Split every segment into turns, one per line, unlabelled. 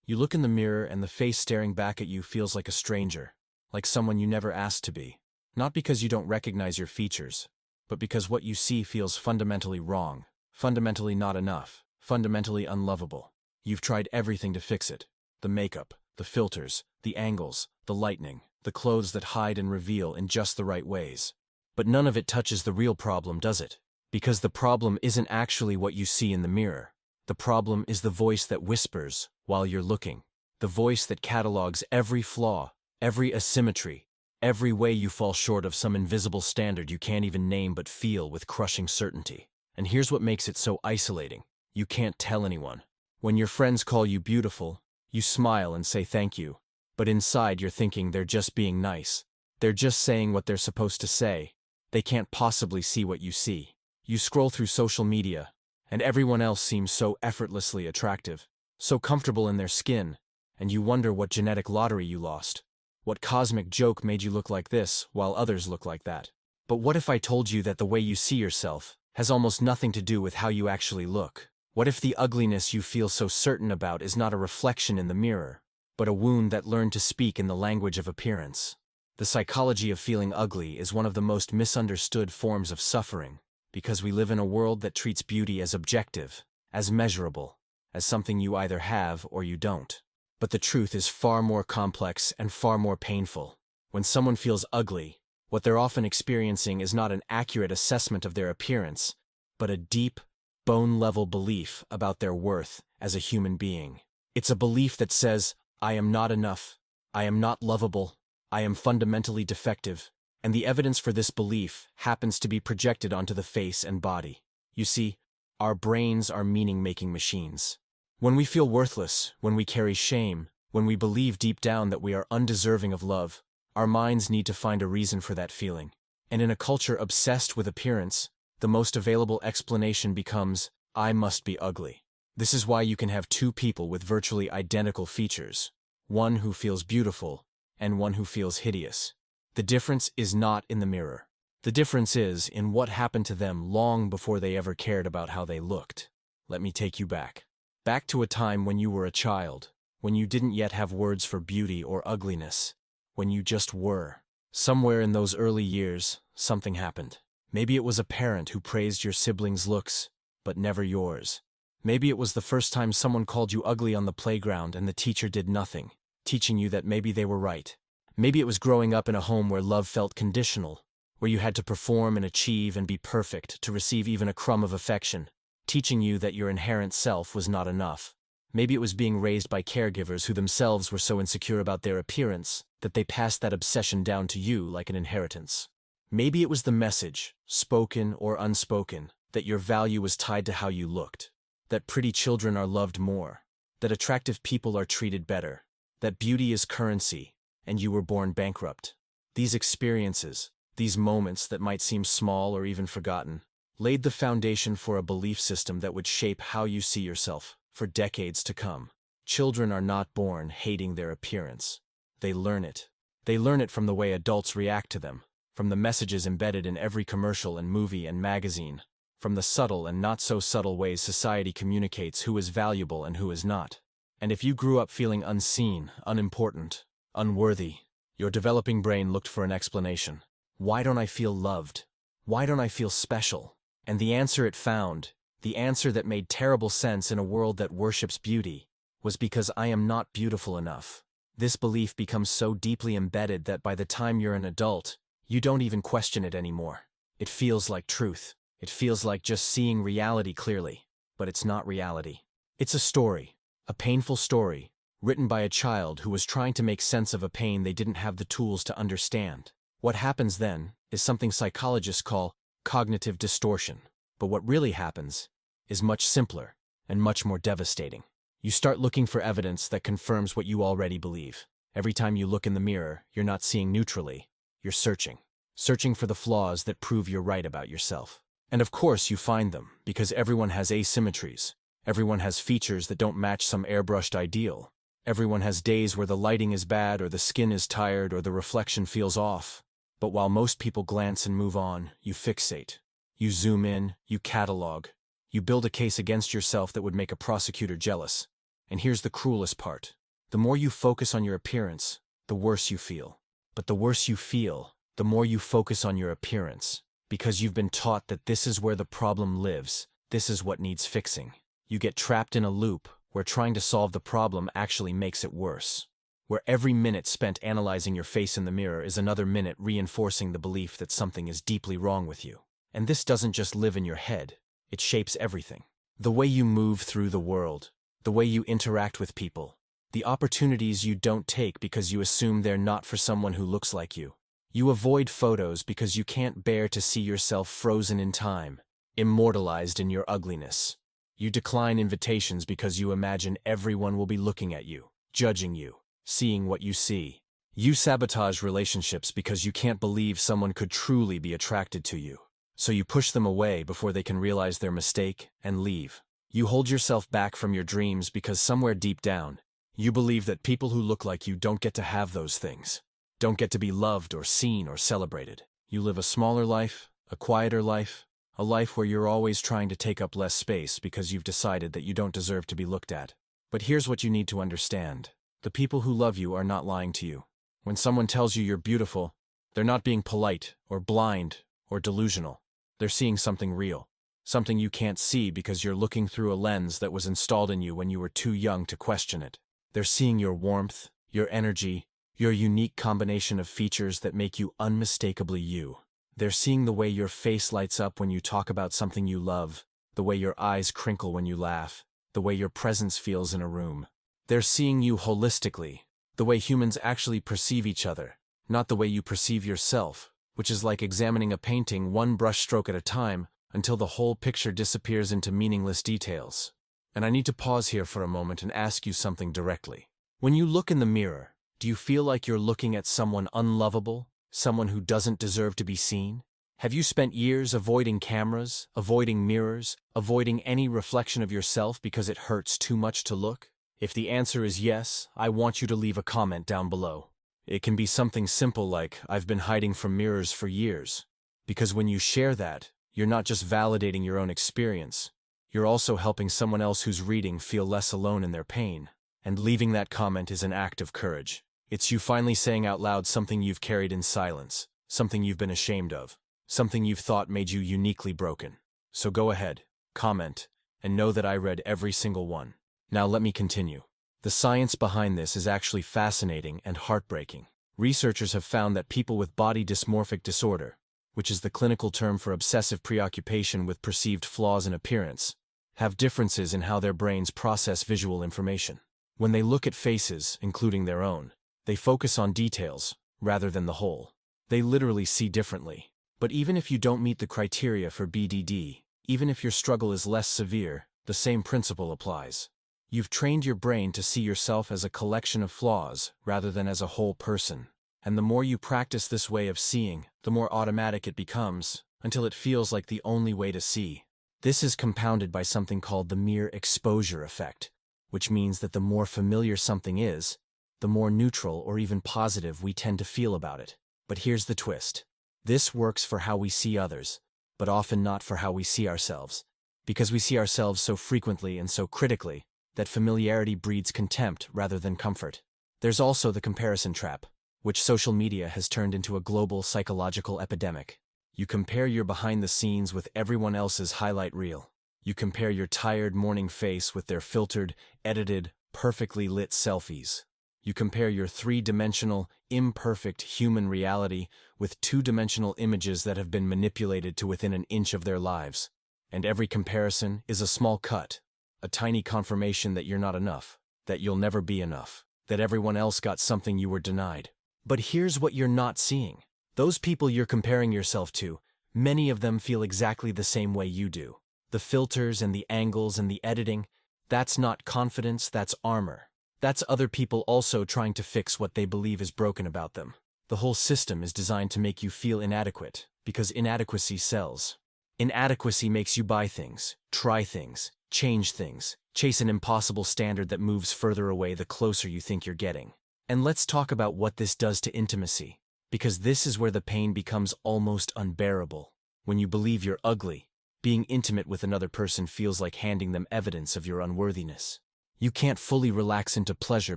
You look in the mirror and the face staring back at you feels like a stranger, like someone you never asked to be. Not because you don't recognize your features, but because what you see feels fundamentally wrong, fundamentally not enough, fundamentally unlovable. You've tried everything to fix it. The makeup, the filters, the angles, the lighting, the clothes that hide and reveal in just the right ways. But none of it touches the real problem, does it? Because the problem isn't actually what you see in the mirror. The problem is the voice that whispers while you're looking. The voice that catalogs every flaw, every asymmetry, every way you fall short of some invisible standard you can't even name but feel with crushing certainty. And here's what makes it so isolating. You can't tell anyone. When your friends call you beautiful, you smile and say thank you. But inside you're thinking they're just being nice. They're just saying what they're supposed to say. They can't possibly see what you see. You scroll through social media, and everyone else seems so effortlessly attractive, so comfortable in their skin, and you wonder what genetic lottery you lost. What cosmic joke made you look like this while others look like that? But what if I told you that the way you see yourself has almost nothing to do with how you actually look? What if the ugliness you feel so certain about is not a reflection in the mirror, but a wound that learned to speak in the language of appearance? The psychology of feeling ugly is one of the most misunderstood forms of suffering, because we live in a world that treats beauty as objective, as measurable, as something you either have or you don't. But the truth is far more complex and far more painful. When someone feels ugly, what they're often experiencing is not an accurate assessment of their appearance, but a deep, bone-level belief about their worth as a human being. It's a belief that says, I am not enough, I am not lovable, I am fundamentally defective, and the evidence for this belief happens to be projected onto the face and body. You see, our brains are meaning-making machines. When we feel worthless, when we carry shame, when we believe deep down that we are undeserving of love, our minds need to find a reason for that feeling. And in a culture obsessed with appearance, the most available explanation becomes, I must be ugly. This is why you can have two people with virtually identical features, one who feels beautiful and one who feels hideous. The difference is not in the mirror. The difference is in what happened to them long before they ever cared about how they looked. Let me take you back. Back to a time when you were a child, when you didn't yet have words for beauty or ugliness, when you just were. Somewhere in those early years, something happened. Maybe it was a parent who praised your siblings' looks, but never yours. Maybe it was the first time someone called you ugly on the playground and the teacher did nothing, teaching you that maybe they were right. Maybe it was growing up in a home where love felt conditional, where you had to perform and achieve and be perfect to receive even a crumb of affection, teaching you that your inherent self was not enough. Maybe it was being raised by caregivers who themselves were so insecure about their appearance that they passed that obsession down to you like an inheritance. Maybe it was the message, spoken or unspoken, that your value was tied to how you looked, that pretty children are loved more, that attractive people are treated better, that beauty is currency, and you were born bankrupt. These experiences, these moments that might seem small or even forgotten, laid the foundation for a belief system that would shape how you see yourself for decades to come. Children are not born hating their appearance. They learn it. They learn it from the way adults react to them, from the messages embedded in every commercial and movie and magazine, from the subtle and not-so-subtle ways society communicates who is valuable and who is not. And if you grew up feeling unseen, unimportant, unworthy, your developing brain looked for an explanation. Why don't I feel loved? Why don't I feel special? And the answer it found, the answer that made terrible sense in a world that worships beauty, was because I am not beautiful enough. This belief becomes so deeply embedded that by the time you're an adult, you don't even question it anymore. It feels like truth. It feels like just seeing reality clearly. But it's not reality. It's a story, a painful story, written by a child who was trying to make sense of a pain they didn't have the tools to understand. What happens then is something psychologists call cognitive distortion. But what really happens is much simpler and much more devastating. You start looking for evidence that confirms what you already believe. Every time you look in the mirror, you're not seeing neutrally. You're searching. Searching for the flaws that prove you're right about yourself. And of course you find them, because everyone has asymmetries. Everyone has features that don't match some airbrushed ideal. Everyone has days where the lighting is bad, or the skin is tired, or the reflection feels off. But while most people glance and move on, you fixate. You zoom in, you catalog. You build a case against yourself that would make a prosecutor jealous. And here's the cruelest part. The more you focus on your appearance, the worse you feel. But the worse you feel, the more you focus on your appearance, because you've been taught that this is where the problem lives, this is what needs fixing. You get trapped in a loop where trying to solve the problem actually makes it worse. Where every minute spent analyzing your face in the mirror is another minute reinforcing the belief that something is deeply wrong with you. And this doesn't just live in your head, it shapes everything. The way you move through the world, the way you interact with people, the opportunities you don't take because you assume they're not for someone who looks like you. You avoid photos because you can't bear to see yourself frozen in time, immortalized in your ugliness. You decline invitations because you imagine everyone will be looking at you, judging you, seeing what you see. You sabotage relationships because you can't believe someone could truly be attracted to you. So you push them away before they can realize their mistake and leave. You hold yourself back from your dreams because somewhere deep down, you believe that people who look like you don't get to have those things, don't get to be loved or seen or celebrated. You live a smaller life, a quieter life, a life where you're always trying to take up less space because you've decided that you don't deserve to be looked at. But here's what you need to understand. The people who love you are not lying to you. When someone tells you you're beautiful, they're not being polite or blind or delusional. They're seeing something real, something you can't see because you're looking through a lens that was installed in you when you were too young to question it. They're seeing your warmth, your energy, your unique combination of features that make you unmistakably you. They're seeing the way your face lights up when you talk about something you love, the way your eyes crinkle when you laugh, the way your presence feels in a room. They're seeing you holistically, the way humans actually perceive each other, not the way you perceive yourself, which is like examining a painting one brushstroke at a time until the whole picture disappears into meaningless details. And I need to pause here for a moment and ask you something directly. When you look in the mirror, do you feel like you're looking at someone unlovable, someone who doesn't deserve to be seen? Have you spent years avoiding cameras, avoiding mirrors, avoiding any reflection of yourself because it hurts too much to look? If the answer is yes, I want you to leave a comment down below. It can be something simple like, "I've been hiding from mirrors for years." Because when you share that, you're not just validating your own experience, you're also helping someone else who's reading feel less alone in their pain. And leaving that comment is an act of courage. It's you finally saying out loud something you've carried in silence, something you've been ashamed of, something you've thought made you uniquely broken. So go ahead, comment, and know that I read every single one. Now let me continue. The science behind this is actually fascinating and heartbreaking. Researchers have found that people with body dysmorphic disorder, which is the clinical term for obsessive preoccupation with perceived flaws in appearance, have differences in how their brains process visual information. When they look at faces, including their own, they focus on details, rather than the whole. They literally see differently. But even if you don't meet the criteria for BDD, even if your struggle is less severe, the same principle applies. You've trained your brain to see yourself as a collection of flaws, rather than as a whole person. And the more you practice this way of seeing, the more automatic it becomes, until it feels like the only way to see. This is compounded by something called the mere exposure effect, which means that the more familiar something is, the more neutral or even positive we tend to feel about it. But here's the twist. This works for how we see others, but often not for how we see ourselves. Because we see ourselves so frequently and so critically, that familiarity breeds contempt rather than comfort. There's also the comparison trap, which social media has turned into a global psychological epidemic. You compare your behind the scenes with everyone else's highlight reel. You compare your tired morning face with their filtered, edited, perfectly lit selfies. You compare your three-dimensional, imperfect human reality with two-dimensional images that have been manipulated to within an inch of their lives. And every comparison is a small cut, a tiny confirmation that you're not enough, that you'll never be enough, that everyone else got something you were denied. But here's what you're not seeing. Those people you're comparing yourself to, many of them feel exactly the same way you do. The filters and the angles and the editing, that's not confidence, that's armor. That's other people also trying to fix what they believe is broken about them. The whole system is designed to make you feel inadequate, because inadequacy sells. Inadequacy makes you buy things, try things, change things, chase an impossible standard that moves further away the closer you think you're getting. And let's talk about what this does to intimacy, because this is where the pain becomes almost unbearable. When you believe you're ugly, being intimate with another person feels like handing them evidence of your unworthiness. You can't fully relax into pleasure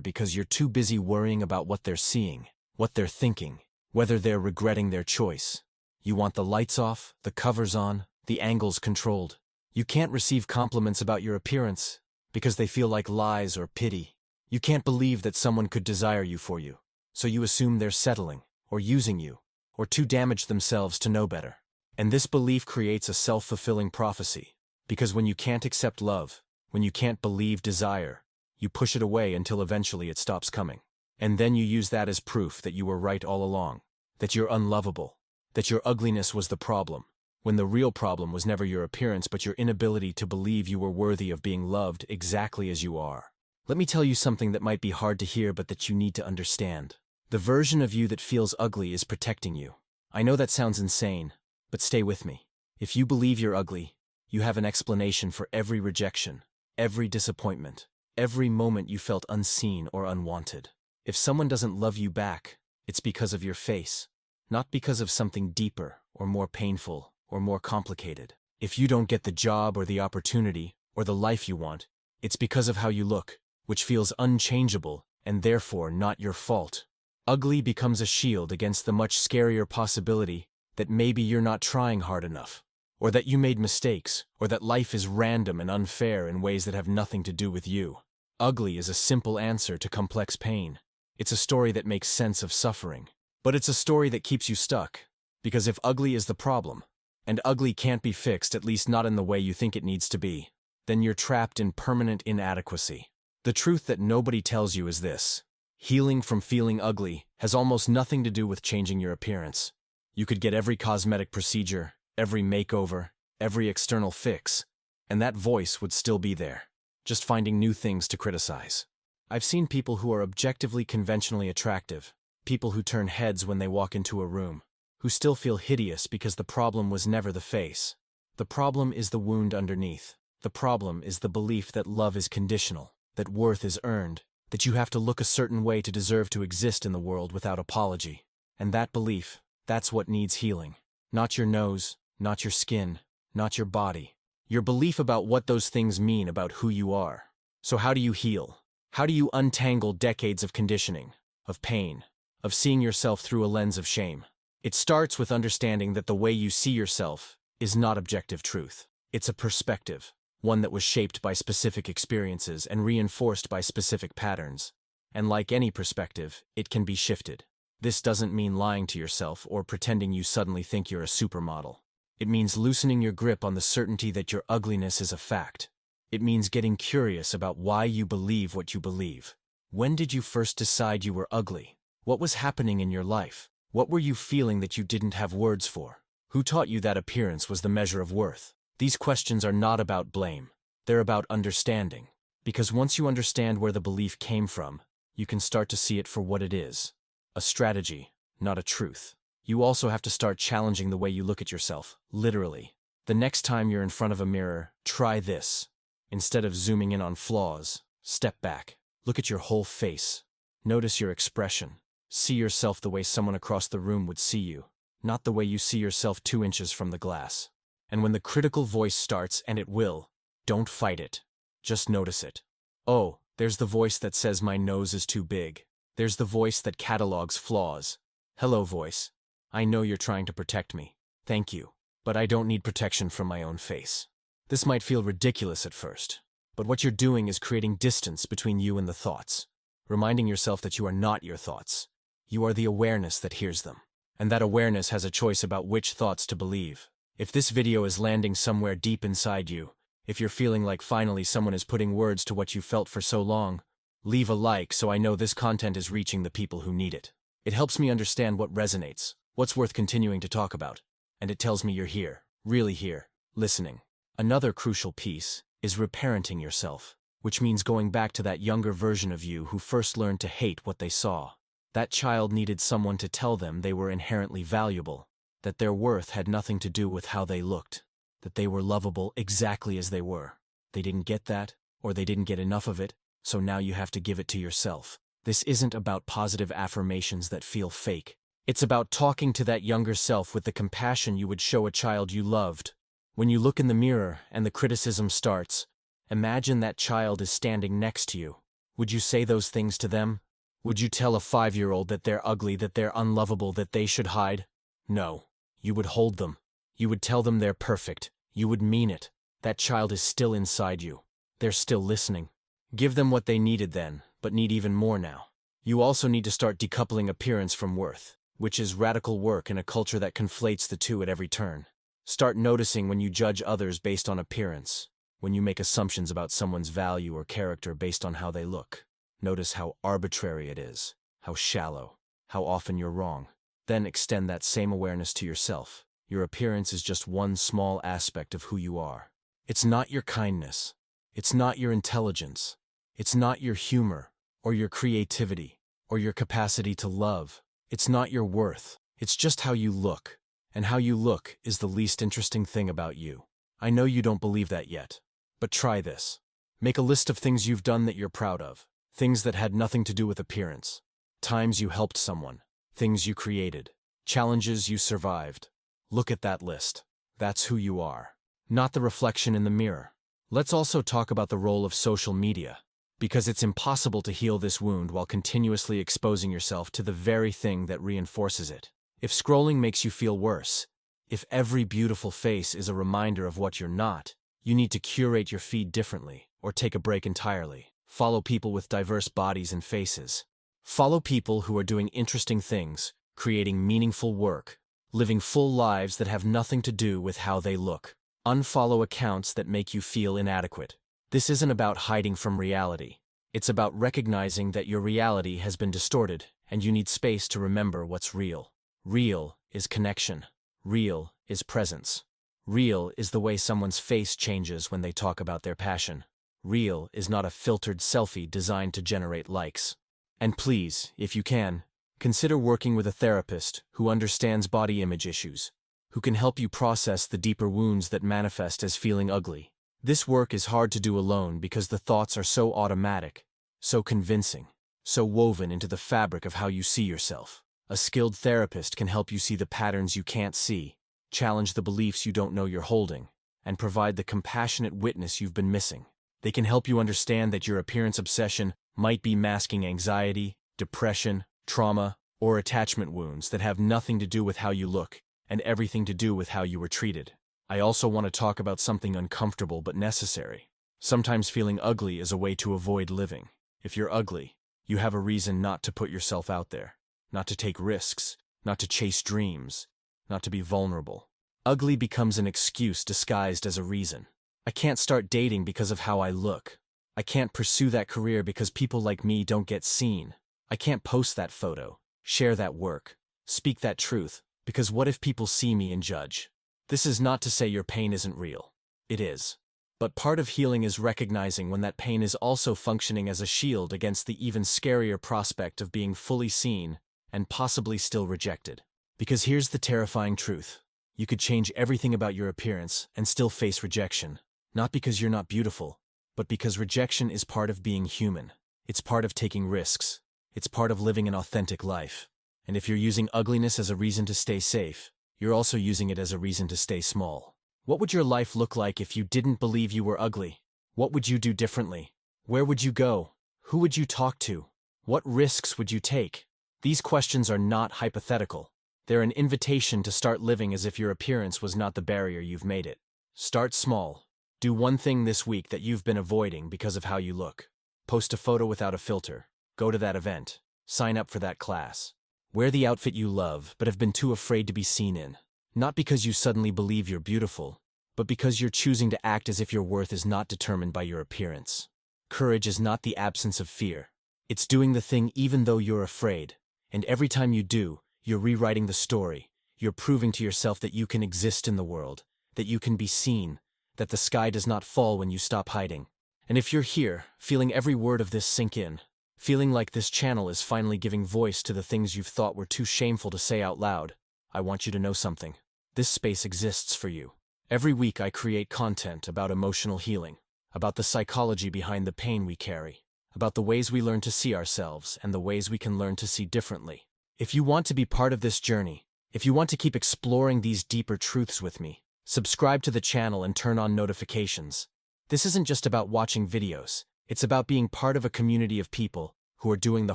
because you're too busy worrying about what they're seeing, what they're thinking, whether they're regretting their choice. You want the lights off, the covers on, the angles controlled. You can't receive compliments about your appearance because they feel like lies or pity. You can't believe that someone could desire you for you, so you assume they're settling, or using you, or too damaged themselves to know better. And this belief creates a self-fulfilling prophecy, because when you can't accept love, when you can't believe desire, you push it away until eventually it stops coming. And then you use that as proof that you were right all along, that you're unlovable, that your ugliness was the problem, when the real problem was never your appearance but your inability to believe you were worthy of being loved exactly as you are. Let me tell you something that might be hard to hear but that you need to understand. The version of you that feels ugly is protecting you. I know that sounds insane, but stay with me. If you believe you're ugly, you have an explanation for every rejection, every disappointment, every moment you felt unseen or unwanted. If someone doesn't love you back, it's because of your face, not because of something deeper or more painful or more complicated. If you don't get the job or the opportunity or the life you want, it's because of how you look, which feels unchangeable and therefore not your fault. Ugly becomes a shield against the much scarier possibility that maybe you're not trying hard enough, or that you made mistakes, or that life is random and unfair in ways that have nothing to do with you. Ugly is a simple answer to complex pain. It's a story that makes sense of suffering. But it's a story that keeps you stuck, because if ugly is the problem, and ugly can't be fixed, at least not in the way you think it needs to be, then you're trapped in permanent inadequacy. The truth that nobody tells you is this: healing from feeling ugly has almost nothing to do with changing your appearance. You could get every cosmetic procedure, every makeover, every external fix, and that voice would still be there, just finding new things to criticize. I've seen people who are objectively conventionally attractive, people who turn heads when they walk into a room, who still feel hideous because the problem was never the face. The problem is the wound underneath. The problem is the belief that love is conditional, that worth is earned, that you have to look a certain way to deserve to exist in the world without apology. And that belief, that's what needs healing. Not your nose, not your skin, not your body. Your belief about what those things mean about who you are. So how do you heal? How do you untangle decades of conditioning, of pain, of seeing yourself through a lens of shame? It starts with understanding that the way you see yourself is not objective truth. It's a perspective, one that was shaped by specific experiences and reinforced by specific patterns. And like any perspective, it can be shifted. This doesn't mean lying to yourself or pretending you suddenly think you're a supermodel. It means loosening your grip on the certainty that your ugliness is a fact. It means getting curious about why you believe what you believe. When did you first decide you were ugly? What was happening in your life? What were you feeling that you didn't have words for? Who taught you that appearance was the measure of worth? These questions are not about blame. They're about understanding. Because once you understand where the belief came from, you can start to see it for what it is. A strategy, not a truth. You also have to start challenging the way you look at yourself, literally. The next time you're in front of a mirror, try this. Instead of zooming in on flaws, step back. Look at your whole face. Notice your expression. See yourself the way someone across the room would see you, not the way you see yourself 2 inches from the glass. And when the critical voice starts, and it will, don't fight it. Just notice it. Oh, there's the voice that says my nose is too big. There's the voice that catalogs flaws. Hello, voice. I know you're trying to protect me. Thank you. But I don't need protection from my own face. This might feel ridiculous at first, but what you're doing is creating distance between you and the thoughts, reminding yourself that you are not your thoughts. You are the awareness that hears them. And that awareness has a choice about which thoughts to believe. If this video is landing somewhere deep inside you, if you're feeling like finally someone is putting words to what you felt for so long, leave a like so I know this content is reaching the people who need it. It helps me understand what resonates, what's worth continuing to talk about, and it tells me you're here, really here, listening. Another crucial piece is reparenting yourself, which means going back to that younger version of you who first learned to hate what they saw. That child needed someone to tell them they were inherently valuable, that their worth had nothing to do with how they looked, that they were lovable exactly as they were. They didn't get that, or they didn't get enough of it, so now you have to give it to yourself. This isn't about positive affirmations that feel fake. It's about talking to that younger self with the compassion you would show a child you loved. When you look in the mirror and the criticism starts, Imagine that child is standing next to you. Would you say those things to them? Would you tell a 5-year-old that they're ugly, that they're unlovable, that they should hide? No. You would hold them. You would tell them they're perfect. You would mean it. That child is still inside you. They're still listening. Give them what they needed then, but need even more now. You also need to start decoupling appearance from worth, which is radical work in a culture that conflates the two at every turn. Start noticing when you judge others based on appearance, when you make assumptions about someone's value or character based on how they look. Notice how arbitrary it is, how shallow, how often you're wrong. Then extend that same awareness to yourself. Your appearance is just one small aspect of who you are. It's not your kindness. It's not your intelligence. It's not your humor, or your creativity, or your capacity to love. It's not your worth. It's just how you look. And how you look is the least interesting thing about you. I know you don't believe that yet. But try this. Make a list of things you've done that you're proud of. Things that had nothing to do with appearance. Times you helped someone. Things you created. Challenges you survived. Look at that list. That's who you are. Not the reflection in the mirror. Let's also talk about the role of social media. Because it's impossible to heal this wound while continuously exposing yourself to the very thing that reinforces it. If scrolling makes you feel worse, if every beautiful face is a reminder of what you're not, you need to curate your feed differently, or take a break entirely. Follow people with diverse bodies and faces. Follow people who are doing interesting things, creating meaningful work, living full lives that have nothing to do with how they look. Unfollow accounts that make you feel inadequate. This isn't about hiding from reality. It's about recognizing that your reality has been distorted, and you need space to remember what's real. Real is connection. Real is presence. Real is the way someone's face changes when they talk about their passion. Real is not a filtered selfie designed to generate likes. And please, if you can, consider working with a therapist who understands body image issues, who can help you process the deeper wounds that manifest as feeling ugly. This work is hard to do alone because the thoughts are so automatic, so convincing, so woven into the fabric of how you see yourself. A skilled therapist can help you see the patterns you can't see, challenge the beliefs you don't know you're holding, and provide the compassionate witness you've been missing. They can help you understand that your appearance obsession might be masking anxiety, depression, trauma, or attachment wounds that have nothing to do with how you look and everything to do with how you were treated. I also want to talk about something uncomfortable but necessary. Sometimes feeling ugly is a way to avoid living. If you're ugly, you have a reason not to put yourself out there, not to take risks, not to chase dreams, not to be vulnerable. Ugly becomes an excuse disguised as a reason. I can't start dating because of how I look. I can't pursue that career because people like me don't get seen. I can't post that photo, share that work, speak that truth, because what if people see me and judge? This is not to say your pain isn't real. It is. But part of healing is recognizing when that pain is also functioning as a shield against the even scarier prospect of being fully seen and possibly still rejected. Because here's the terrifying truth. You could change everything about your appearance and still face rejection. Not because you're not beautiful, but because rejection is part of being human. It's part of taking risks. It's part of living an authentic life. And if you're using ugliness as a reason to stay safe, you're also using it as a reason to stay small. What would your life look like if you didn't believe you were ugly? What would you do differently? Where would you go? Who would you talk to? What risks would you take? These questions are not hypothetical. They're an invitation to start living as if your appearance was not the barrier you've made it. Start small. Do one thing this week that you've been avoiding because of how you look. Post a photo without a filter. Go to that event. Sign up for that class. Wear the outfit you love but have been too afraid to be seen in. Not because you suddenly believe you're beautiful, but because you're choosing to act as if your worth is not determined by your appearance. Courage is not the absence of fear. It's doing the thing even though you're afraid. And every time you do, you're rewriting the story. You're proving to yourself that you can exist in the world, that you can be seen, that the sky does not fall when you stop hiding. And if you're here, feeling every word of this sink in, feeling like this channel is finally giving voice to the things you've thought were too shameful to say out loud, I want you to know something. This space exists for you. Every week I create content about emotional healing, about the psychology behind the pain we carry, about the ways we learn to see ourselves and the ways we can learn to see differently. If you want to be part of this journey, if you want to keep exploring these deeper truths with me, subscribe to the channel and turn on notifications. This isn't just about watching videos. It's about being part of a community of people who are doing the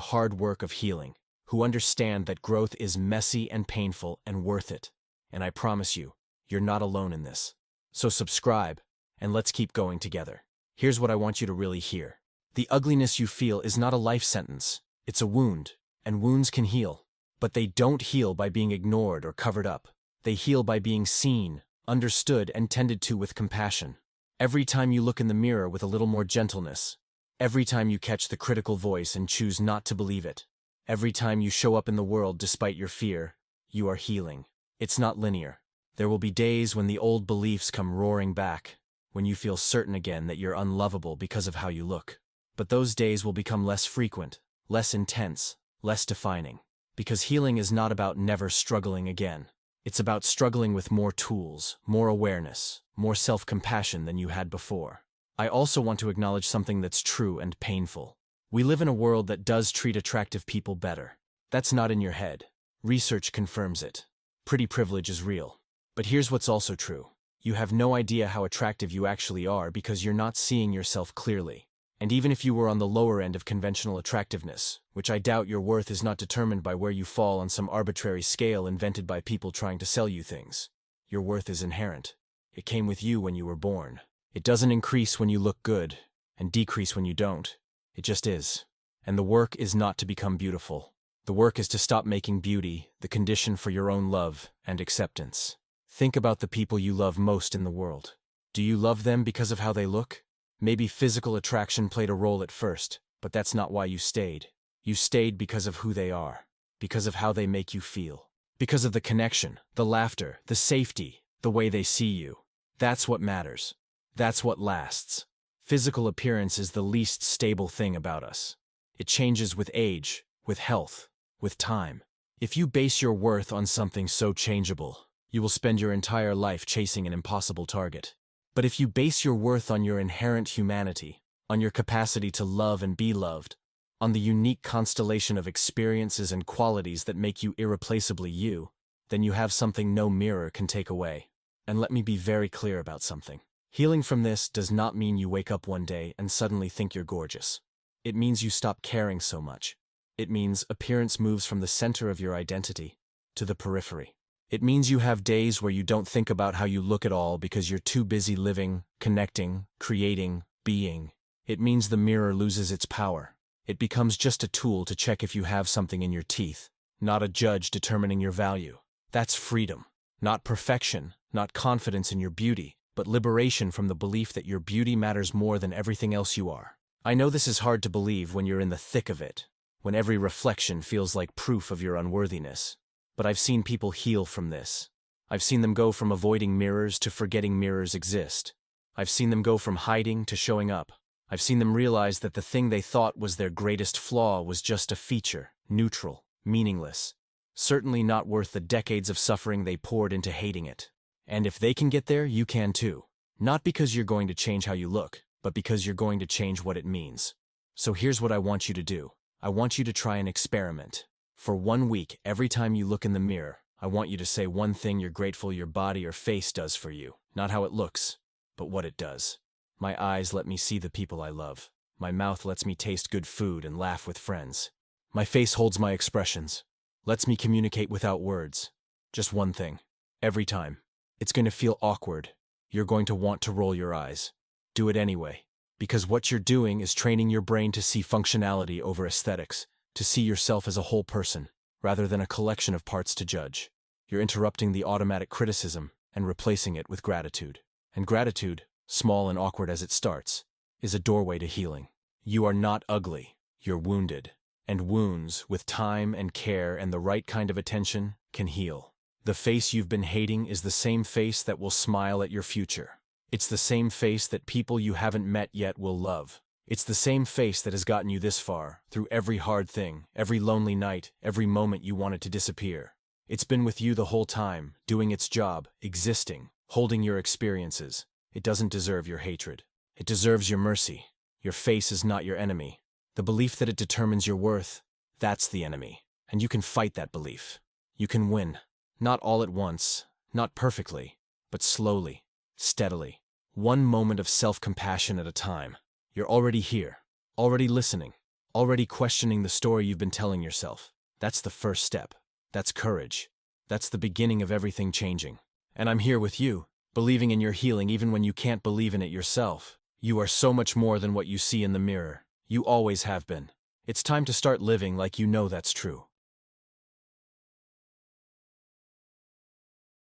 hard work of healing, who understand that growth is messy and painful and worth it. And I promise you, you're not alone in this. So subscribe, and let's keep going together. Here's what I want you to really hear. The ugliness you feel is not a life sentence. It's a wound, and wounds can heal. But they don't heal by being ignored or covered up. They heal by being seen, understood, and tended to with compassion. Every time you look in the mirror with a little more gentleness, every time you catch the critical voice and choose not to believe it, every time you show up in the world despite your fear, you are healing. It's not linear. There will be days when the old beliefs come roaring back, when you feel certain again that you're unlovable because of how you look. But those days will become less frequent, less intense, less defining. Because healing is not about never struggling again. It's about struggling with more tools, more awareness, more self-compassion than you had before. I also want to acknowledge something that's true and painful. We live in a world that does treat attractive people better. That's not in your head. Research confirms it. Pretty privilege is real. But here's what's also true. You have no idea how attractive you actually are because you're not seeing yourself clearly. And even if you were on the lower end of conventional attractiveness, which I doubt, your worth is not determined by where you fall on some arbitrary scale invented by people trying to sell you things. Your worth is inherent. It came with you when you were born. It doesn't increase when you look good, and decrease when you don't. It just is. And the work is not to become beautiful. The work is to stop making beauty the condition for your own love and acceptance. Think about the people you love most in the world. Do you love them because of how they look? Maybe physical attraction played a role at first, but that's not why you stayed. You stayed because of who they are, because of how they make you feel, because of the connection, the laughter, the safety, the way they see you. That's what matters. That's what lasts. Physical appearance is the least stable thing about us. It changes with age, with health, with time. If you base your worth on something so changeable, you will spend your entire life chasing an impossible target. But if you base your worth on your inherent humanity, on your capacity to love and be loved, on the unique constellation of experiences and qualities that make you irreplaceably you, then you have something no mirror can take away. And let me be very clear about something. Healing from this does not mean you wake up one day and suddenly think you're gorgeous. It means you stop caring so much. It means appearance moves from the center of your identity to the periphery. It means you have days where you don't think about how you look at all because you're too busy living, connecting, creating, being. It means the mirror loses its power. It becomes just a tool to check if you have something in your teeth, not a judge determining your value. That's freedom. Not perfection, not confidence in your beauty, but liberation from the belief that your beauty matters more than everything else you are. I know this is hard to believe when you're in the thick of it, when every reflection feels like proof of your unworthiness. But I've seen people heal from this. I've seen them go from avoiding mirrors to forgetting mirrors exist. I've seen them go from hiding to showing up. I've seen them realize that the thing they thought was their greatest flaw was just a feature, neutral, meaningless, certainly not worth the decades of suffering they poured into hating it. And if they can get there, you can too. Not because you're going to change how you look, but because you're going to change what it means. So here's what I want you to do. I want you to try an experiment. For 1 week, every time you look in the mirror, I want you to say one thing you're grateful your body or face does for you. Not how it looks, but what it does. My eyes let me see the people I love. My mouth lets me taste good food and laugh with friends. My face holds my expressions. Lets me communicate without words. Just one thing. Every time. It's going to feel awkward. You're going to want to roll your eyes. Do it anyway. Because what you're doing is training your brain to see functionality over aesthetics, to see yourself as a whole person, rather than a collection of parts to judge. You're interrupting the automatic criticism and replacing it with gratitude. And gratitude, small and awkward as it starts, is a doorway to healing. You are not ugly. You're wounded. And wounds, with time and care and the right kind of attention, can heal. The face you've been hating is the same face that will smile at your future. It's the same face that people you haven't met yet will love. It's the same face that has gotten you this far, through every hard thing, every lonely night, every moment you wanted to disappear. It's been with you the whole time, doing its job, existing, holding your experiences. It doesn't deserve your hatred. It deserves your mercy. Your face is not your enemy. The belief that it determines your worth, that's the enemy. And you can fight that belief. You can win. Not all at once, not perfectly, but slowly, steadily. One moment of self-compassion at a time. You're already here, already listening, already questioning the story you've been telling yourself. That's the first step. That's courage. That's the beginning of everything changing. And I'm here with you, believing in your healing even when you can't believe in it yourself. You are so much more than what you see in the mirror. You always have been. It's time to start living like you know that's true.